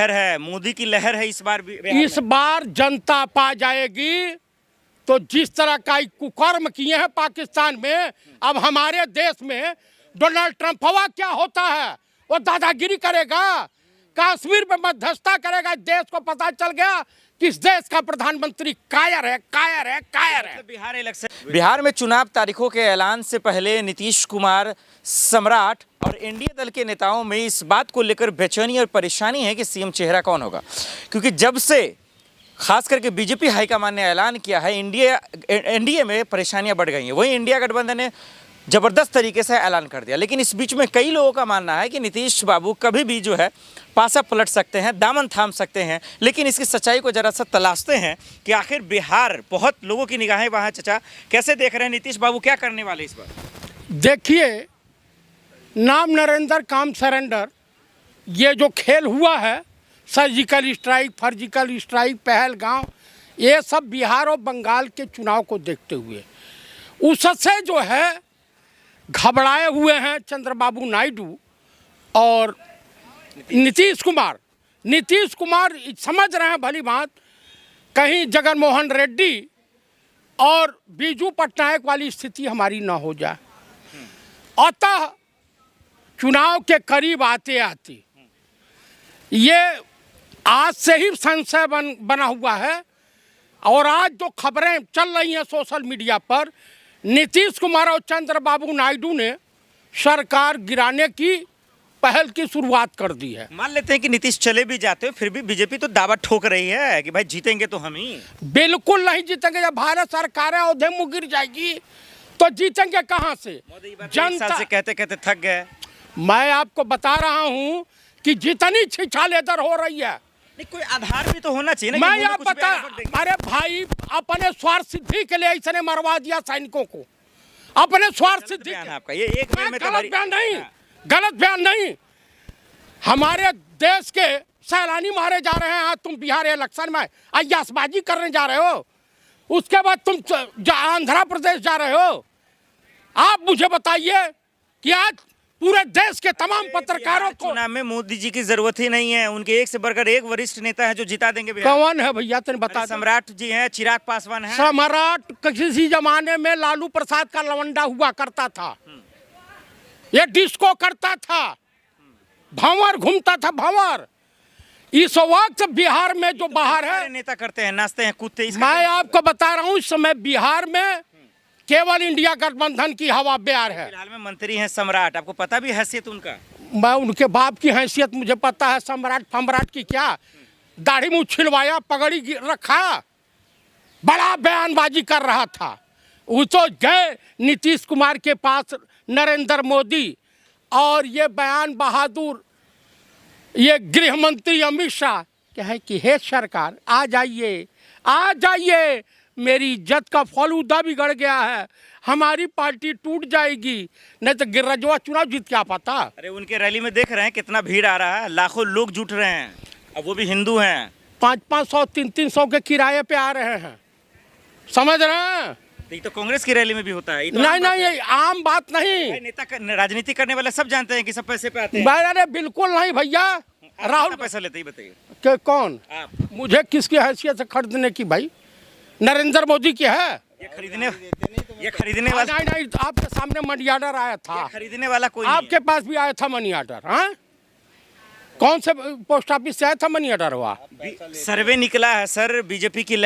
लहर है, मोदी की लहर है इस बार भी। इस बार जनता पा जाएगी। तो जिस तरह का कुकर्म किए हैं पाकिस्तान में, अब हमारे देश में डोनाल्ड ट्रंप हवा क्या होता है, वो दादागिरी करेगा, कश्मीर में मध्यस्थता करेगा। देश को पता चल गया किस देश का प्रधानमंत्री कायर है, कायर है, कायर है। बिहार इलेक्शन, बिहार में चुनाव तारीखों के ऐलान से पहले नीतीश कुमार, सम्राट और एनडीए दल के नेताओं में इस बात को लेकर बेचैनी और परेशानी है कि सीएम चेहरा कौन होगा, क्योंकि जब से खास करके बीजेपी हाईकमान ने ऐलान किया है एनडीए में परेशानियां बढ़ गई हैं। वहीं इंडिया गठबंधन ने जबरदस्त तरीके से ऐलान कर दिया, लेकिन इस बीच में कई लोगों का मानना है कि नीतीश बाबू कभी भी जो है पासा पलट सकते हैं, दामन थाम सकते हैं। लेकिन इसकी सच्चाई को जरा सा तलाशते हैं कि आखिर बिहार, बहुत लोगों की निगाहें वहाँ चचा कैसे देख रहे हैं, नीतीश बाबू क्या करने वाले इस बार। देखिए, नाम नरेंद्र काम सरेंडर, ये जो खेल हुआ है, सर्जिकल स्ट्राइक, फर्जिकल स्ट्राइक, पहलगांव, ये सब बिहार और बंगाल के चुनाव को देखते हुए उससे जो है घबराए हुए हैं चंद्रबाबू नायडू और नीतीश कुमार। नीतीश कुमार समझ रहे हैं भली बात, कहीं जगनमोहन रेड्डी और बीजू पटनायक वाली स्थिति हमारी ना हो जाए। अतः चुनाव के करीब आते आते ये आज से ही संशय बना हुआ है। और आज जो खबरें चल रही हैं सोशल मीडिया पर, नीतीश कुमार और चंद्रबाबू नायडू ने सरकार गिराने की पहल की शुरुआत कर दी है। मान लेते हैं कि नीतीश चले भी जाते हो, फिर भी बीजेपी तो दावा ठोक रही है कि भाई जीतेंगे तो हम ही। बिल्कुल नहीं जीतेंगे। जब भारत सरकार है औधे मुँह गिर जाएगी तो जीतेंगे कहाँ से? जनता से कहते कहते थक गए। मैं आपको बता रहा हूँ कि जितनी छिछालेदर हो रही है, कोई आधार भी तो होना चाहिए ना। मैं आप बता, अरे भाई अपने स्वार्थ सिद्धि के लिए इसने मरवा दिया सैनिकों को, अपने स्वार्थ सिद्धि। आपका ये एक गलत बयान नहीं, गलत बयान नहीं। हमारे देश के सैलानी मारे जा रहे हैं, तुम बिहार इलेक्शन में अय्यासबाजी करने जा रहे हो, उसके बाद तुम आंध्र प्रदेश जा रहे हो। आप मुझे बताइए कि आज पूरे देश के तमाम पत्रकारों को चुनाव में मोदी जी की जरूरत ही नहीं है, उनके एक से बढ़कर एक वरिष्ठ नेता है जो जिता देंगे बिहार। कौन है भैया, तुम बता। सम्राट जी हैं, चिराग पासवान है। सम्राट किसी जमाने में लालू प्रसाद का लवंडा हुआ करता था, ये डिस्को करता था, भंवर घूमता था, भंवर। इस वक्त बिहार में जो बाहर है नेता करते हैं, नाचते हैं, कूदते। मैं आपको बता रहा हूँ, इस समय बिहार में केवल इंडिया गठबंधन की हवा बयार है। फिलहाल में मंत्री हैं सम्राट, आपको पता भी हैसियत उनका? मैं उनके बाप की हैसियत मुझे पता है। सम्राट की क्या, दाढ़ी मुँह छिलवाया, पगड़ी रखा, बड़ा बयानबाजी कर रहा था। वो तो गए नीतीश कुमार के पास नरेंद्र मोदी और ये बयान बहादुर ये गृह मंत्री अमित शाह कहे कि हे सरकार आ जाइए, आ जाइए, मेरी इज्जत का फलूदा बिगड़ गया है, हमारी पार्टी टूट जाएगी, नहीं तो गिरजवा चुनाव जीत क्या पाता। अरे उनके रैली में देख रहे हैं कितना भीड़ आ रहा है, लाखों लोग जुट रहे हैं, अब वो भी हिंदू हैं। 500-500, 300 के किराए पे आ रहे हैं, समझ रहे हैं? ये तो कांग्रेस की रैली में भी होता है। तो नहीं, ये आम बात नहीं। नेता राजनीति करने वाले सब जानते हैं कि सब पैसे पे आते हैं। अरे बिल्कुल नहीं भैया। राहुल पैसा लेते ही बताइए कि कौन आप? मुझे किसकी हैसियत से खरीदने की भाई? नरेंद्र मोदी की है ये खरीदने वाला नहीं, आपके सामने मनी ऑर्डर आया था, खरीदने वाला कोई आपके पास भी आया था मनी ऑर्डर। हाँ, कौन से पोस्ट ऑफिस से आया था मनी ऑर्डर? हुआ सर्वे निकला है सर, बीजेपी की